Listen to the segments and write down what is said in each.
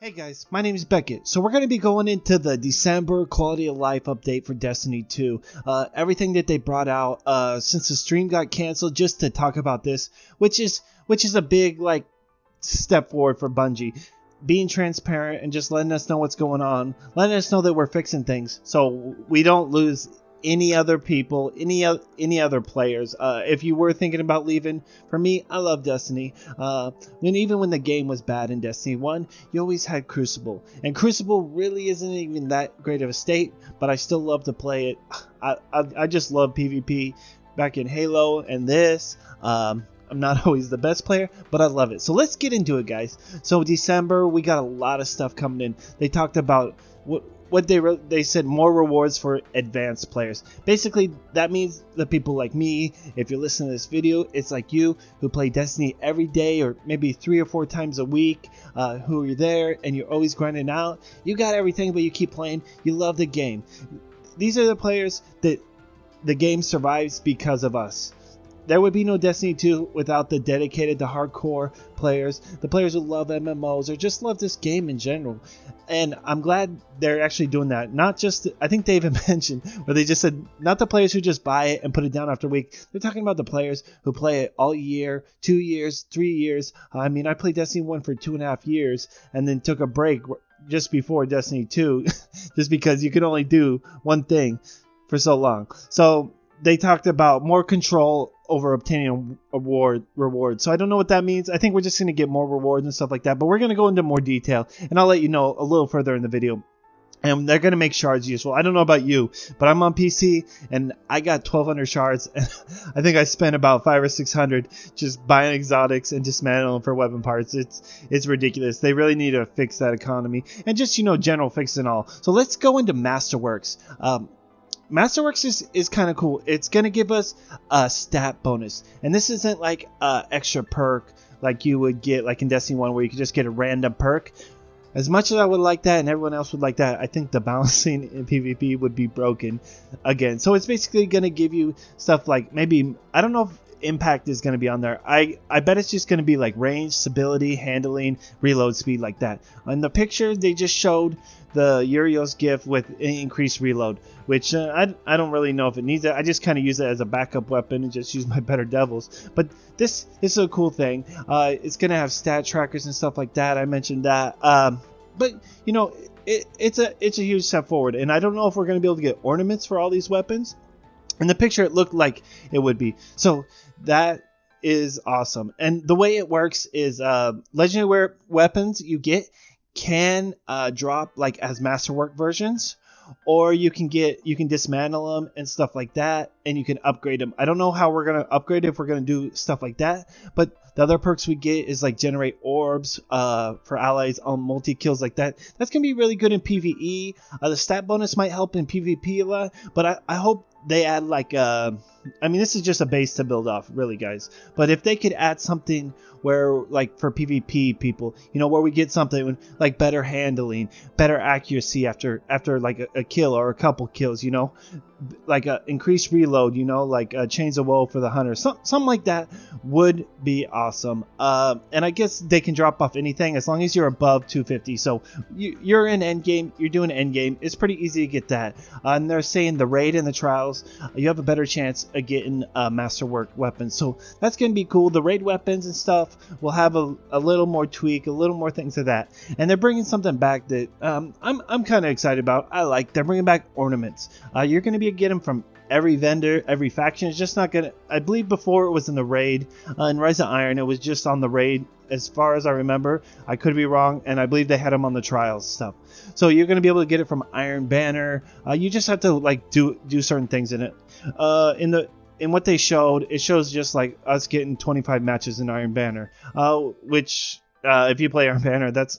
Hey guys, my name is Beckett. So we're going to be going into the December quality of life update for Destiny 2. Everything that they brought out since the stream got canceled, just to talk about this, which is a big step forward for Bungie. Being transparent and just letting us know what's going on, letting us know that we're fixing things so we don't lose any other people, any other players. If you were thinking about leaving, for me, I love Destiny. Even when the game was bad in Destiny 1, you always had Crucible, and Crucible really isn't even that great of a state, but I still love to play it. I just love PvP back in Halo and this. I'm not always the best player, but I love it. So let's get into it, guys. So December, we got a lot of stuff coming in. They talked about what they said, more rewards for advanced players. Basically, that means the people like me, if you're listening to this video, it's like you who play Destiny every day or maybe 3 or 4 times a week, who are there and you're always grinding out. You got everything, but you keep playing. You love the game. These are the players that the game survives because of us. There would be no Destiny 2 without the dedicated to hardcore players, the players who love MMOs or just love this game in general. And I'm glad they're actually doing that. Not just, I think they even mentioned, where they just said, not the players who just buy it and put it down after a week. They're talking about the players who play it all year, 2 years, 3 years. I mean, I played Destiny 1 for 2.5 years and then took a break just before Destiny 2, just because you could only do one thing for so long. So they talked about more control over obtaining rewards. So I don't know what that means. I think we're just going to get more rewards and stuff like that. But we're going to go into more detail, and I'll let you know a little further in the video. And they're going to make shards useful. I don't know about you, but I'm on PC, and I got 1,200 shards. And I think I spent about 500 or 600 just buying exotics and dismantling them for weapon parts. It's ridiculous. They really need to fix that economy. And just, general fix and all. So let's go into Masterworks. Masterworks is kind of cool. It's going to give us a stat bonus. And this isn't like an extra perk like you would get like in Destiny 1 where you could just get a random perk. As much as I would like that and everyone else would like that, I think the balancing in PvP would be broken again. So it's basically going to give you stuff like maybe, I don't know if impact is going to be on there. I bet it's just going to be like range, stability, handling, reload speed, like that. On the picture, they just showed the Uriel's gift with increased reload, which I don't really know if it needs it. I just kind of use it as a backup weapon and just use my better devils. But this is a cool thing. It's going to have stat trackers and stuff like that. I mentioned that. But it's a huge step forward, and I don't know if we're going to be able to get ornaments for all these weapons. In the picture, it looked like it would be. So that is awesome. And the way it works is legendary weapons you get can drop like as Masterwork versions, or you can dismantle them and stuff like that, and you can upgrade them. I don't know how we're going to upgrade if we're going to do stuff like that, but the other perks we get is like generate orbs for allies on multi-kills like that. That's going to be really good in PvE. The stat bonus might help in PvP a lot, but I hope they add like I mean, this is just a base to build off, really, guys. But if they could add something where, like, for PvP people, where we get something like better handling, better accuracy after like a kill or a couple kills, like a increased reload, like Chains of Woe for the hunter, something like that would be awesome. And I guess they can drop off anything as long as you're above 250. So you're in endgame, you're doing endgame. It's pretty easy to get that. And they're saying the raid and the trials, you have a better chance of getting Masterwork weapons. So that's going to be cool. The raid weapons and stuff will have a little more tweak, a little more things of that. And they're bringing something back that I'm kind of excited about. They're bringing back ornaments. You're going to be get them from every vendor, every faction. It's just not gonna, I believe before it was in the raid. In Rise of Iron, it was just on the raid as far as I remember. I could be wrong, and I believe they had them on the trials stuff. So you're going to be able to get it from Iron Banner. You just have to like do certain things in it. In what they showed, it shows just like us getting 25 matches in Iron Banner, which if you play Iron Banner, that's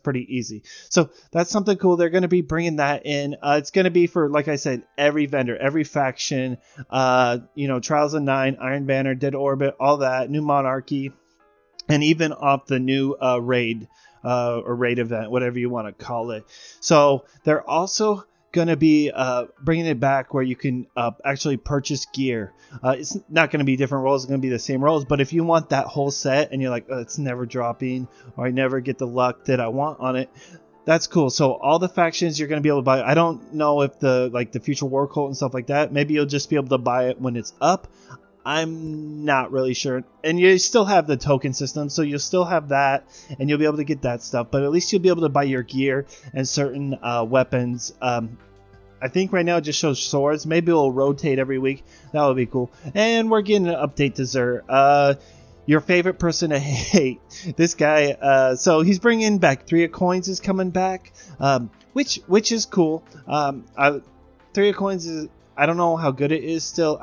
pretty easy. So that's something cool. They're going to be bringing that in. It's going to be for, like I said, every vendor, every faction, Trials of 9, Iron Banner, Dead Orbit, all that, New Monarchy, and even off the new raid or raid event, whatever you want to call it. So they're also going to be bringing it back where you can actually purchase gear. It's not going to be different roles. It's going to be the same roles. But if you want that whole set and you're like, oh, it's never dropping, or I never get the luck that I want on it, that's cool. So all the factions you're going to be able to buy. I don't know if the future war cult and stuff like that, maybe you'll just be able to buy it when it's up. I'm not really sure. And you still have the token system, so you'll still have that, and you'll be able to get that stuff. But at least you'll be able to buy your gear and certain weapons. I think right now it just shows swords. Maybe it'll rotate every week. That would be cool. And we're getting an update to Xur. Your favorite person to hate. This guy, so he's bringing back 3 of Coins is coming back, which is cool. 3 of Coins is, I don't know how good it is still,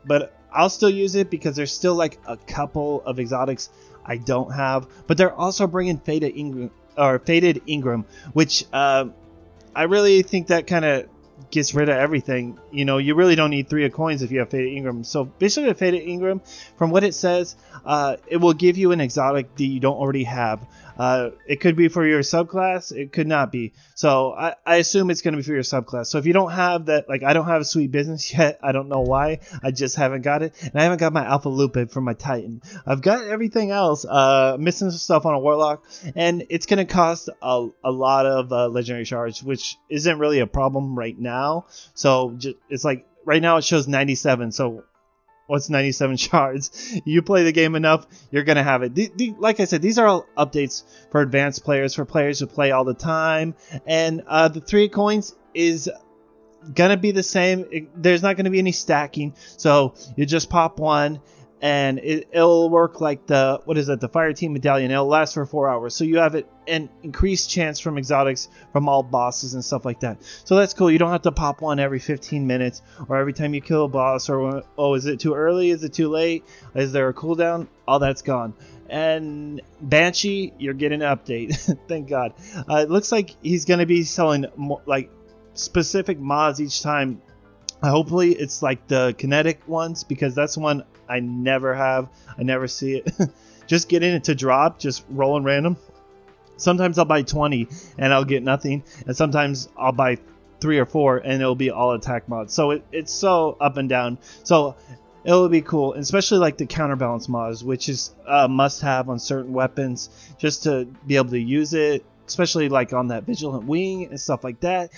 but I'll still use it because there's still like a couple of exotics I don't have. But they're also bringing Faded Ingram, which I really think that kind of gets rid of everything. You know, you really don't need 3 of Coins if you have Faded Ingram. So basically with Faded Ingram, from what it says, it will give you an exotic that you don't already have. It could be for your subclass, it could not be. So I assume it's going to be for your subclass. So if you don't have that, like I don't have a Sweet Business yet, I don't know why, I just haven't got it. And I haven't got my Alpha Lupin for my Titan. I've got everything else, missing some stuff on a Warlock, and it's going to cost a lot of Legendary Shards, which isn't really a problem right now. So it's like, right now it shows 97, so what's 97 shards? You play the game enough, you're going to have it. Like I said, these are all updates for advanced players, for players who play all the time. And the 3 Coins is going to be the same. There's not going to be any stacking. So you just pop one, and it'll work like the Fire Team Medallion. It'll last for 4 hours. So you have an increased chance from exotics from all bosses and stuff like that. So that's cool. You don't have to pop one every 15 minutes or every time you kill a boss, or, oh, is it too early? Is it too late? Is there a cooldown? All that's gone. And Banshee, you're getting an update. Thank God. It looks like he's going to be selling like specific mods each time. Hopefully it's like the kinetic ones, because that's one I never have. I never see it. Just getting it to drop, just rolling random. Sometimes I'll buy 20 and I'll get nothing, and sometimes I'll buy 3 or 4 and it'll be all attack mods. So it's so up and down. So it'll be cool, and especially like the counterbalance mods, which is a must-have on certain weapons just to be able to use it, especially like on that Vigilant Wing and stuff like that.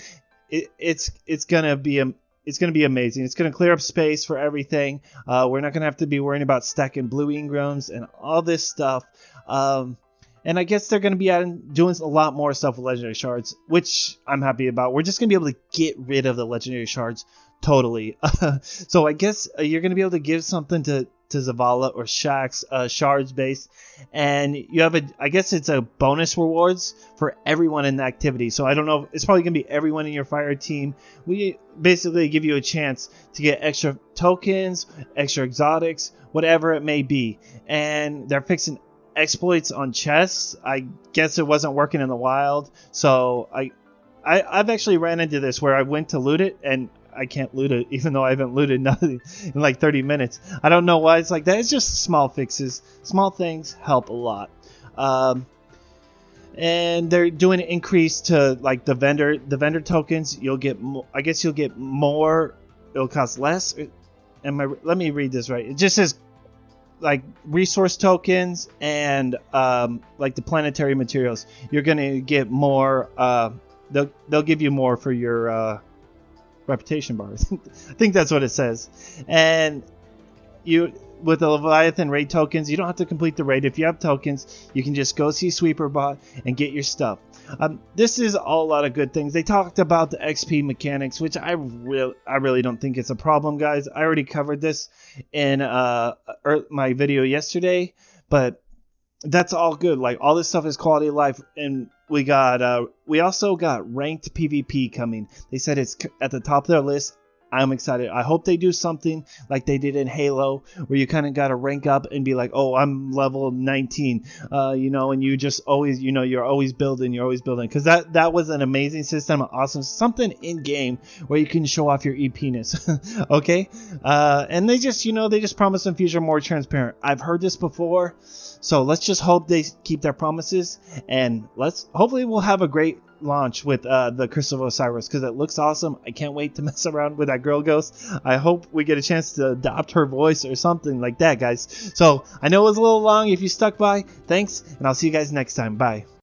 It's gonna be amazing. It's going to clear up space for everything. We're not going to have to be worrying about stacking blue Ingrams and all this stuff. And I guess they're going to be doing a lot more stuff with Legendary Shards, which I'm happy about. We're just going to be able to get rid of the Legendary Shards totally. So I guess you're going to be able to give something to Zavala or Shaxx, shards based, and you have I guess it's a bonus rewards for everyone in the activity. So I don't know, it's probably gonna be everyone in your fire team. We basically give you a chance to get extra tokens, extra exotics, whatever it may be. And they're fixing exploits on chests. I guess it wasn't working in the wild, so I've actually ran into this where I went to loot it and I can't loot it, even though I haven't looted nothing in like 30 minutes. I don't know why it's like that. It's just small fixes. Small things help a lot. And they're doing an increase to like the vendor tokens. You'll get more. I guess you'll get more. It'll cost less. Let me read this right. It just says like resource tokens and like the planetary materials. You're gonna get more. They'll give you more for your reputation bar. I think that's what it says. And you, with the Leviathan raid tokens, you don't have to complete the raid. If you have tokens, you can just go see Sweeperbot and get your stuff. This is all a lot of good things. They talked about the XP mechanics, which I really don't think it's a problem, guys. I already covered this in my video yesterday, but that's all good. Like, all this stuff is quality of life, and we also got ranked PvP coming. They said it's at the top of their list. I'm excited. I hope they do something like they did in Halo, where you kind of got to rank up and be like, oh, I'm level 19, and you just always, you're always building, because that was an amazing system, awesome, something in game where you can show off your EP-ness. Okay, and they just promise in future more transparent. I've heard this before, so let's just hope they keep their promises, and hopefully we'll have a great launch with the Crystal of Osiris, because it looks awesome. I can't wait to mess around with that girl ghost. I hope we get a chance to adopt her voice or something like that, guys. So I know it was a little long. If you stuck by, thanks, and I'll see you guys next time. Bye.